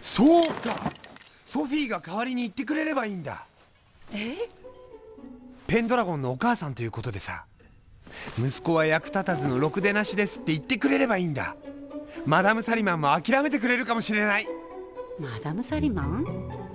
そうか、ソフィーが代わりに言ってくれればいいんだ。ペンドラゴンのお母さんということでさ、息子は役立たずのろくでなしですって言ってくれればいいんだ。マダムサリマンも諦めてくれるかもしれない。 마담 사리망?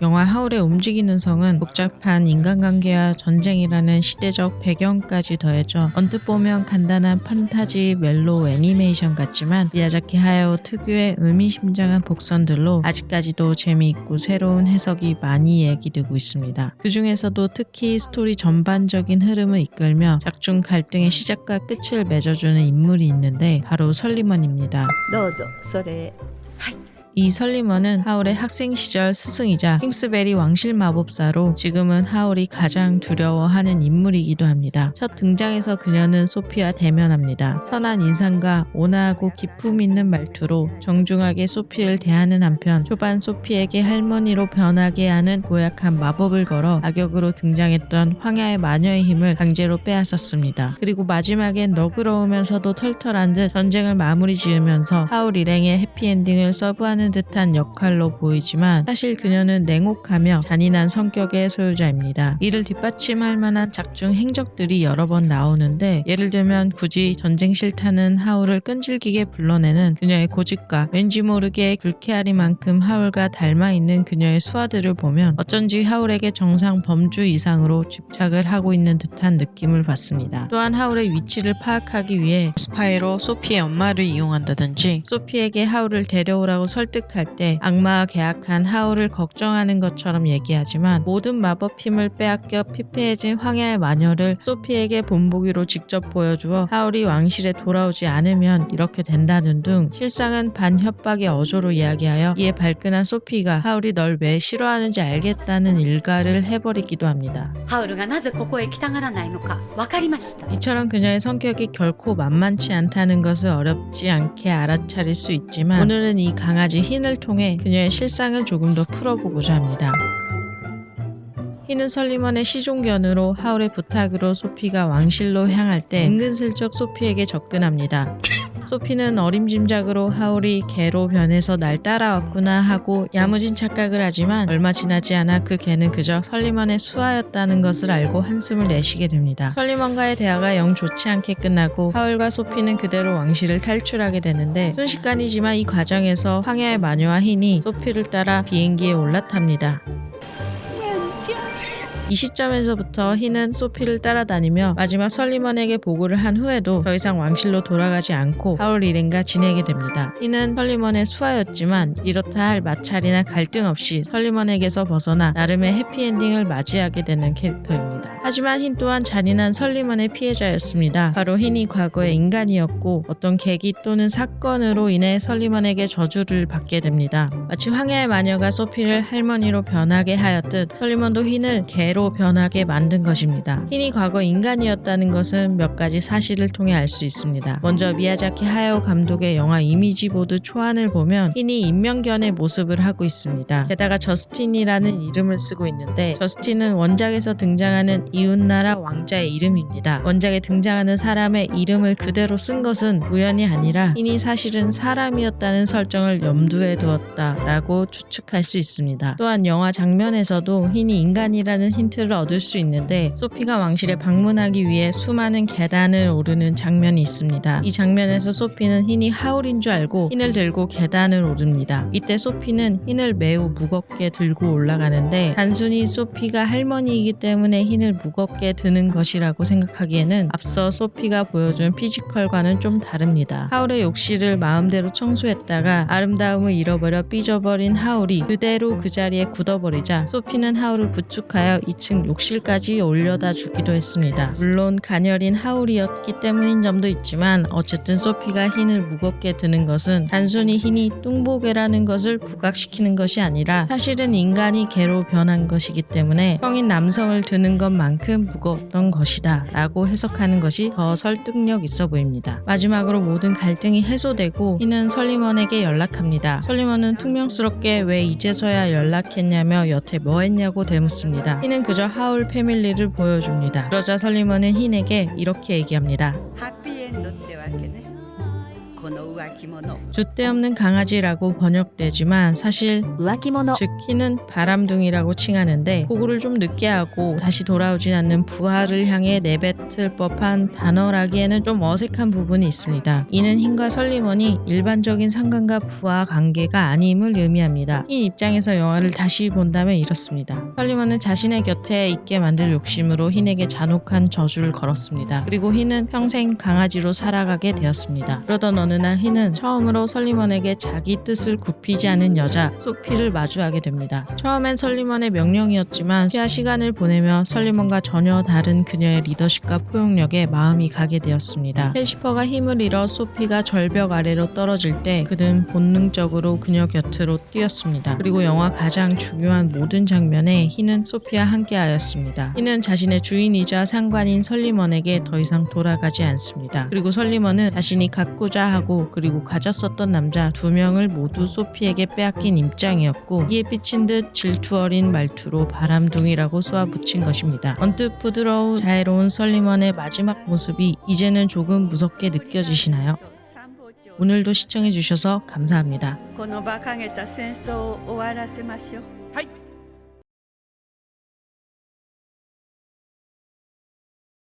영화 하울의 움직이는 성은 복잡한 인간관계와 전쟁이라는 시대적 배경까지 더해져 언뜻 보면 간단한 판타지 멜로 애니메이션 같지만 미야자키 하야오 특유의 의미심장한 복선들로 아직까지도 재미있고 새로운 해석이 많이 얘기되고 있습니다. 그 중에서도 특히 스토리 전반적인 흐름을 이끌며 작중 갈등의 시작과 끝을 맺어주는 인물이 있는데 바로 설리먼입니다. どうぞそれ。 이 설리먼은 하울의 학생 시절 스승이자 킹스베리 왕실 마법사로 지금은 하울이 가장 두려워하는 인물이기도 합니다. 첫 등장에서 그녀는 소피와 대면합니다. 선한 인상과 온화하고 기품 있는 말투로 정중하게 소피를 대하는 한편 초반 소피에게 할머니로 변하게 하는 고약한 마법을 걸어 악역으로 등장했던 황야의 마녀의 힘을 강제로 빼앗았습니다. 그리고 마지막엔 너그러우면서도 털털한 듯 전쟁을 마무리 지으면서 하울 일행의 해피엔딩을 서브하는 듯한 역할로 보이지만 사실 그녀는 냉혹하며 잔인한 성격의 소유자입니다. 이를 뒷받침할 만한 작중 행적들이 여러 번 나오는데 예를 들면 굳이 전쟁 싫다는 하울을 끈질기게 불러내는 그녀의 고집과 왠지 모르게 불쾌하리만큼 하울과 닮아있는 그녀의 수화들을 보면 어쩐지 하울에게 정상 범주 이상으로 집착을 하고 있는 듯한 느낌을 받습니다. 또한 하울의 위치를 파악하기 위해 스파이로 소피의 엄마를 이용한다든지 소피에게 하울을 데려오라고 설득할 때 악마와 계약한 하울을 걱정하는 것처럼 얘기하지만 모든 마법 힘을 빼앗겨 피폐해진 황야의 마녀를 소피에게 본보기로 직접 보여주어 하울이 왕실에 돌아오지 않으면 이렇게 된다는 등 실상은 반협박의 어조로 이야기하여 이에 발끈한 소피가 하울이 널 왜 싫어하는지 알겠다는 일가를 해버리기도 합니다. ハウルがなぜここへ来たがらないのか分かりました。 이처럼 그녀의 성격이 결코 만만치 않다는 것을 어렵지 않게 알아차릴 수 있지만 오늘은 이 강아지 흰을 통해 그녀의 실상을 조금 더 풀어보고자 합니다. 흰은 설리먼의 시종견으로 하울의 부탁으로 소피가 왕실로 향할 때 은근슬쩍 소피에게 접근합니다. 소피는 어림짐작으로 하울이 개로 변해서 날 따라왔구나 하고 야무진 착각을 하지만 얼마 지나지 않아 그 개는 그저 설리먼의 수하였다는 것을 알고 한숨을 내쉬게 됩니다. 설리먼과의 대화가 영 좋지 않게 끝나고 하울과 소피는 그대로 왕실을 탈출하게 되는데 순식간이지만 이 과정에서 황야의 마녀와 흰이 소피를 따라 비행기에 올라탑니다. 이 시점에서부터 흰은 소피를 따라다니며 마지막 설리먼에게 보고를 한 후에도 더 이상 왕실로 돌아가지 않고 하울 일행과 지내게 됩니다. 흰은 설리먼의 수하였지만 이렇다 할 마찰이나 갈등 없이 설리먼에게서 벗어나 나름의 해피엔딩을 맞이하게 되는 캐릭터입니다. 하지만 흰 또한 잔인한 설리먼의 피해자였습니다. 바로 흰이 과거에 인간이었고 어떤 계기 또는 사건으로 인해 설리먼에게 저주를 받게 됩니다. 마치 황야의 마녀가 소피를 할머니로 변하게 하였듯 설리먼도 흰을 개로 변하게 만든 것입니다. 흰이 과거 인간이었다는 것은 몇 가지 사실을 통해 알 수 있습니다. 먼저 미야자키 하야오 감독의 영화 이미지보드 초안을 보면 흰이 인명견의 모습을 하고 있습니다. 게다가 저스틴이라는 이름을 쓰고 있는데 저스틴은 원작에서 등장하는 이웃나라 왕자의 이름입니다. 원작에 등장하는 사람의 이름을 그대로 쓴 것은 우연이 아니라 흰이 사실은 사람이었다는 설정을 염두에 두었다라고 추측할 수 있습니다. 또한 영화 장면에서도 흰이 인간이라는 힌트를 얻을 수 있는데 소피가 왕실에 방문하기 위해 수많은 계단을 오르는 장면이 있습니다. 이 장면에서 소피는 흰이 하울인 줄 알고 흰을 들고 계단을 오릅니다. 이때 소피는 흰을 매우 무겁게 들고 올라가는데 단순히 소피가 할머니이기 때문에 흰을 무겁게 드는 것이라고 생각하기에는 앞서 소피가 보여준 피지컬과는 좀 다릅니다. 하울의 욕실을 마음대로 청소했다가 아름다움을 잃어버려 삐져버린 하울이 그대로 그 자리에 굳어버리자 소피는 하울을 부축하여 2층 욕실까지 올려다 주기도 했습니다. 물론 가녀린 하울이었기 때문인 점도 있지만 어쨌든 소피가 흰을 무겁게 드는 것은 단순히 흰이 뚱보개라는 것을 부각시키는 것이 아니라 사실은 인간이 개로 변한 것이기 때문에 성인 남성을 드는 것만큼 무거웠던 것이다 라고 해석하는 것이 더 설득력 있어 보입니다. 마지막으로 모든 갈등이 해소되고 흰은 설리먼에게 연락합니다. 설리먼은 퉁명스럽게 왜 이제서야 연락했냐며 여태 뭐 했냐고 되묻습니다. 흰은 그저 하울 패밀리를 보여줍니다. 그러자 설리먼은 흰에게 이렇게 얘기합니다. ハッピーエンドってわけね。この浮気者 줏대 없는 강아지라고 번역되지만 사실 浮気者 즉 희는 바람둥이라고 칭하는데 보고를 좀 늦게 하고 다시 돌아오진 않는 부하를 향해 내뱉을 법한 단어라기에는 좀 어색한 부분이 있습니다. 이는 흰과 설리먼이 일반적인 상관과 부하 관계가 아님을 의미합니다. 흰 입장에서 영화를 다시 본다면 이렇습니다. 설리먼은 자신의 곁에 있게 만들 욕심으로 흰에게 잔혹한 저주를 걸었습니다. 그리고 흰은 평생 강아지로 살아가게 되었습니다. 그러던 어느 날 흰은 처음으로 설리먼에게 자기 뜻을 굽히지 않은 여자 소피를 마주하게 됩니다. 처음엔 설리먼의 명령이었지만 시야 시간을 보내며 설리먼과 전혀 다른 그녀의 리더십과 포용력에 마음이 가게 되었습니다. 캘시퍼가 힘을 잃어 소피가 절벽 아래로 떨어질 때 그는 본능적으로 그녀 곁으로 뛰었습니다. 그리고 영화 가장 중요한 모든 장면에 흰은 소피와 함께하였습니다. 흰은 자신의 주인이자 상관인 설리먼에게 더 이상 돌아가지 않습니다. 그리고 설리먼은 자신이 갖고자 하고 그리고 가졌었던 남자 2명을 모두 소피에게 빼앗긴 입장이었고 이에 삐친 듯 질투 어린 말투로 바람둥이라고 쏘아붙인 것입니다. 언뜻 부드러운 자애로운 설리먼의 마지막 모습이 이제는 조금 무섭게 느껴지시나요? 오늘도 시청해주셔서 감사합니다. この馬鹿げた戦争を終わらせましょう。はい